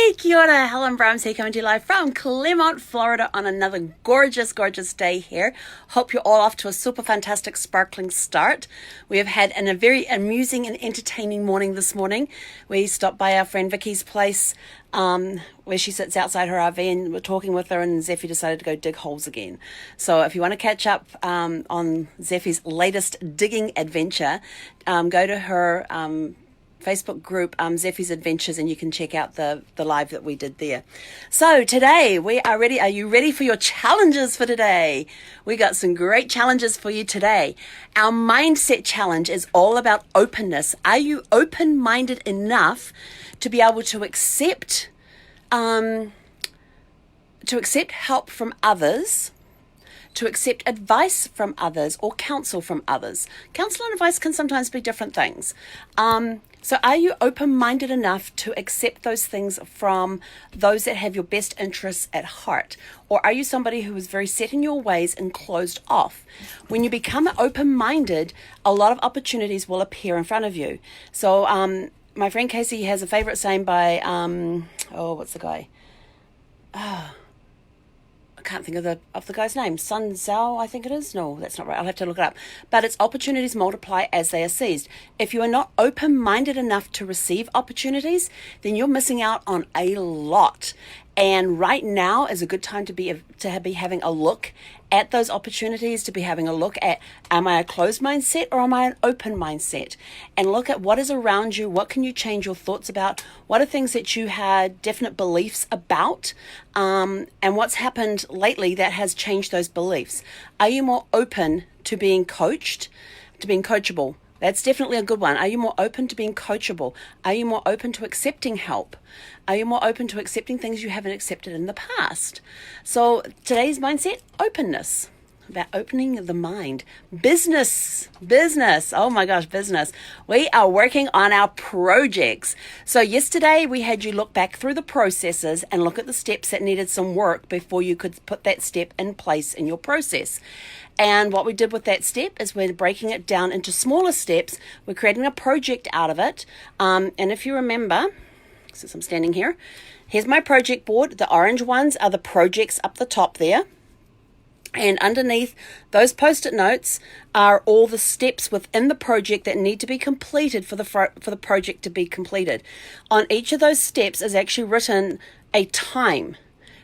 Hey, kia ora, Helen Brahms here coming to you live from Claremont, Florida on another gorgeous, gorgeous day here. Hope you're all off to a super fantastic, sparkling start. We have had a very amusing and entertaining morning this morning. We stopped by our friend Vicky's place where she sits outside her RV, and we're talking with her, and Zeffy decided to go dig holes again. So if you want to catch up on Zeffy's latest digging adventure, go to her Facebook group, Zeffy's Adventures, and you can check out the live that we did there. So today we are ready. Are you ready for your challenges for today? We got some great challenges for you today. Our mindset challenge is all about openness. Are you open-minded enough to be able to accept help from others, to accept advice from others, or counsel from others? Counsel and advice can sometimes be different things. So are you open-minded enough to accept those things from those that have your best interests at heart? Or are you somebody who is very set in your ways and closed off? When you become open-minded, a lot of opportunities will appear in front of you. So my friend Casey has a favorite saying by, what's the guy? I can't think of the guy's name. Sun Zhao, I think it is. No, that's not right. I'll have to look it up. But it's opportunities multiply as they are seized. If you are not open-minded enough to receive opportunities, then you're missing out on a lot. And right now is a good time to be having a look at those opportunities, to be having a look at, am I a closed mindset or am I an open mindset? And look at what is around you. What can you change your thoughts about? What are things that you had definite beliefs about? And what's happened lately that has changed those beliefs? Are you more open to being coached, to being coachable? That's definitely a good one. Are you more open to being coachable? Are you more open to accepting help? Are you more open to accepting things you haven't accepted in the past? So today's mindset, openness, about opening the mind. Business. Oh my gosh, business. We are working on our projects. So yesterday we had you look back through the processes and look at the steps that needed some work before you could put that step in place in your process. And what we did with that step is we're breaking it down into smaller steps. We're creating a project out of it. And if you remember, since I'm standing here, here's my project board. The orange ones are the projects up the top there. And underneath those post-it notes are all the steps within the project that need to be completed for the project to be completed. On each of those steps is actually written a time.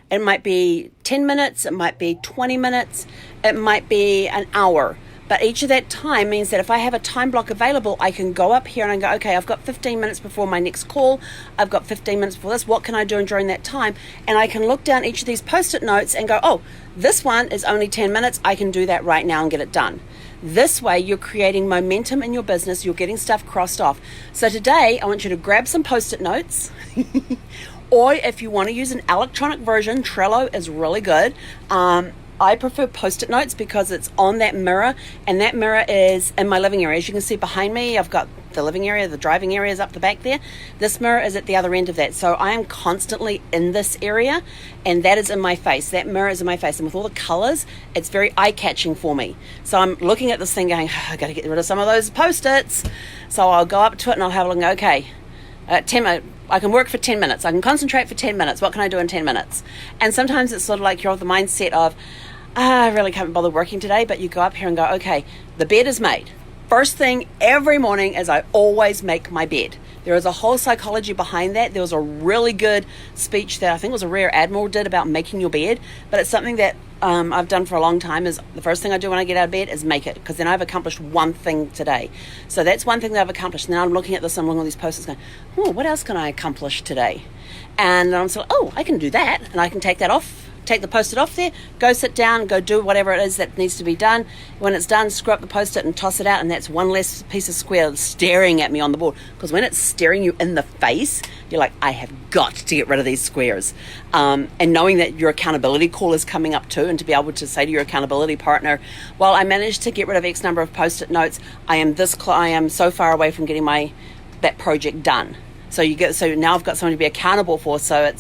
It might be 10 minutes, it might be 20 minutes, it might be an hour. But each of that time means that if I have a time block available, I can go up here and I go, okay, I've got 15 minutes before my next call. I've got 15 minutes before this. What can I do during that time? And I can look down each of these post-it notes and go, oh, this one is only 10 minutes. I can do that right now and get it done. This way, you're creating momentum in your business. You're getting stuff crossed off. So today, I want you to grab some post-it notes. Or if you want to use an electronic version, Trello is really good. I prefer post-it notes because it's on that mirror, and that mirror is in my living area. As you can see behind me, I've got the living area, the driving area is up the back there. This mirror is at the other end of that. So I am constantly in this area, and that is in my face. That mirror is in my face. And with all the colors, it's very eye-catching for me. So I'm looking at this thing going, I got to get rid of some of those post-its. So I'll go up to it and I'll have a look and go, okay, 10 minutes. I can work for 10 minutes. I can concentrate for 10 minutes. What can I do in 10 minutes? And sometimes it's sort of like you're of the mindset of, I really can't bother working today, but you go up here and go, okay, the bed is made. First thing every morning is I always make my bed. There is a whole psychology behind that. There was a really good speech that I think was a Rear Admiral did about making your bed, but it's something that I've done for a long time. Is the first thing I do when I get out of bed is make it, because then I've accomplished one thing today. So that's one thing that I've accomplished. And then I'm looking at this, I'm looking at these posts going, what else can I accomplish today? And I'm sort of, I can do that, and I can take that off. Take the post-it off there, go sit down, go do whatever it is that needs to be done. When it's done, screw up the post-it and toss it out, and that's one less piece of square staring at me on the board. Because when it's staring you in the face, you're like, I have got to get rid of these squares. And knowing that your accountability call is coming up too, and to be able to say to your accountability partner, well, I managed to get rid of X number of post-it notes. I am so far away from getting that project done. So now I've got someone to be accountable for. So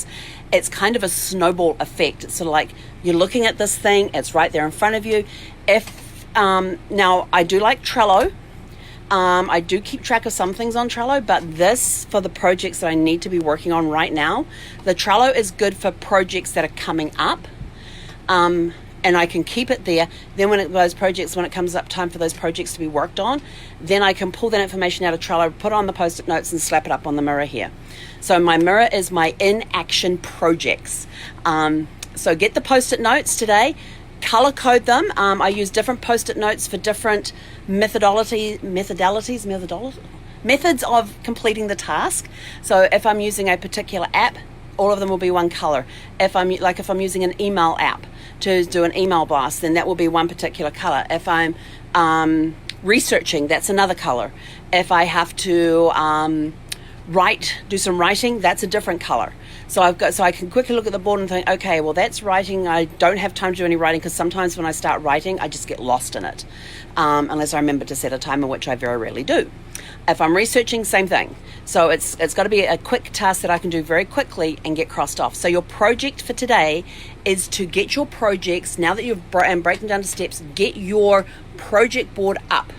it's kind of a snowball effect. It's sort of like you're looking at this thing, it's right there in front of you. Now I do like Trello, I do keep track of some things on Trello, but this, for the projects that I need to be working on right now, the Trello is good for projects that are coming up. And I can keep it there. Then when it comes up time for those projects to be worked on, then I can pull that information out of Trello, put on the post-it notes and slap it up on the mirror here. So my mirror is my in-action projects. So get the post-it notes today, color code them. I use different post-it notes for different methods of completing the task. So if I'm using a particular app, all of them will be one color. If I'm using an email app to do an email blast, then that will be one particular color. If I'm researching, that's another color. If I have to do some writing, that's a different color. So I can quickly look at the board and think, okay, well, that's writing. I don't have time to do any writing, because sometimes when I start writing, I just get lost in it, unless I remember to set a timer, which I very rarely do. If I'm researching, same thing. So it's got to be a quick task that I can do very quickly and get crossed off. So your project for today is to get your projects, now that you've breaking down to steps, get your project board up.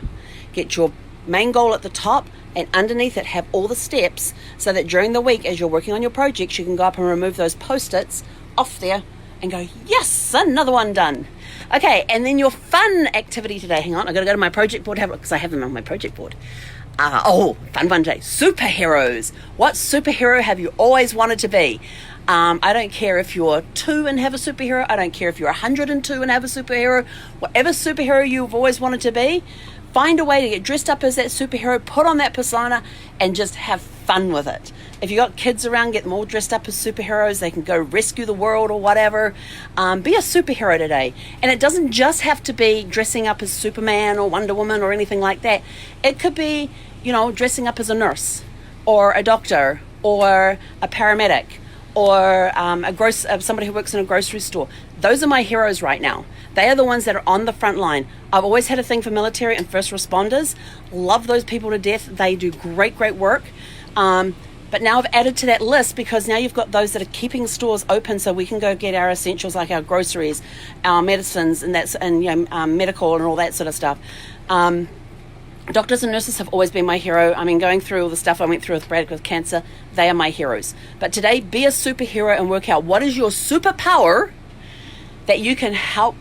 Get your main goal at the top, and underneath it have all the steps, so that during the week as you're working on your projects, you can go up and remove those post-its off there and go, yes, another one done. Okay, and then your fun activity today, hang on, I've got to go to my project board, because I have them on my project board. Fun day. Superheroes. What superhero have you always wanted to be? I don't care if you're 2 and have a superhero. I don't care if you're 102 and have a superhero. Whatever superhero you've always wanted to be, find a way to get dressed up as that superhero, put on that persona, and just have fun with it. If you got kids around, get them all dressed up as superheroes. They can go rescue the world or whatever. Be a superhero today. And it doesn't just have to be dressing up as Superman or Wonder Woman or anything like that. It could be, dressing up as a nurse or a doctor or a paramedic or somebody who works in a grocery store. Those are my heroes right now. They are the ones that are on the front line. I've always had a thing for military and first responders. Love those people to death. They do great work. But now I've added to that list, because now you've got those that are keeping stores open, so we can go get our essentials like our groceries, our medicines, and medical and all that sort of stuff. Doctors and nurses have always been my hero. I mean, going through all the stuff I went through with Brad with cancer, they are my heroes. But today, be a superhero and work out what is your superpower that you can help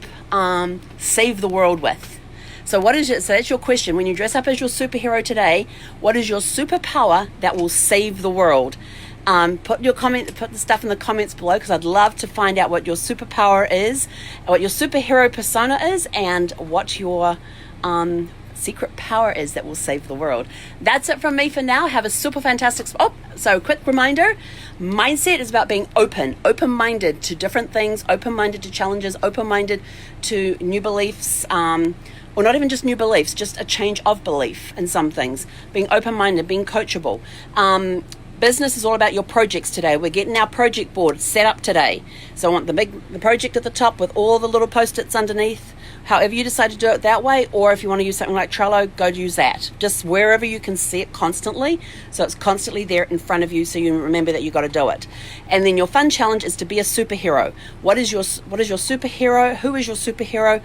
save the world with. So what is it? So that's your question. When you dress up as your superhero today, what is your superpower that will save the world? Put the stuff in the comments below, because I'd love to find out what your superpower is, what your superhero persona is, and what your secret power is that will save the world. That's it from me for now. Have a super fantastic quick reminder, mindset is about being open-minded to different things, open-minded to challenges, open-minded to new beliefs, or not even just new beliefs, just a change of belief in some things. Being open-minded, being coachable. Business is all about your projects today. We're getting our project board set up today. So I want the project at the top with all the little post-its underneath. However you decide to do it that way, or if you want to use something like Trello, go use that. Just wherever you can see it constantly, so it's constantly there in front of you, so you remember that you got to do it. And then your fun challenge is to be a superhero. What is your superhero? Who is your superhero?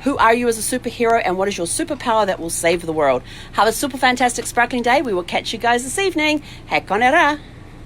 Who are you as a superhero, and what is your superpower that will save the world? Have a super fantastic sparkling day. We will catch you guys this evening. Hek on era.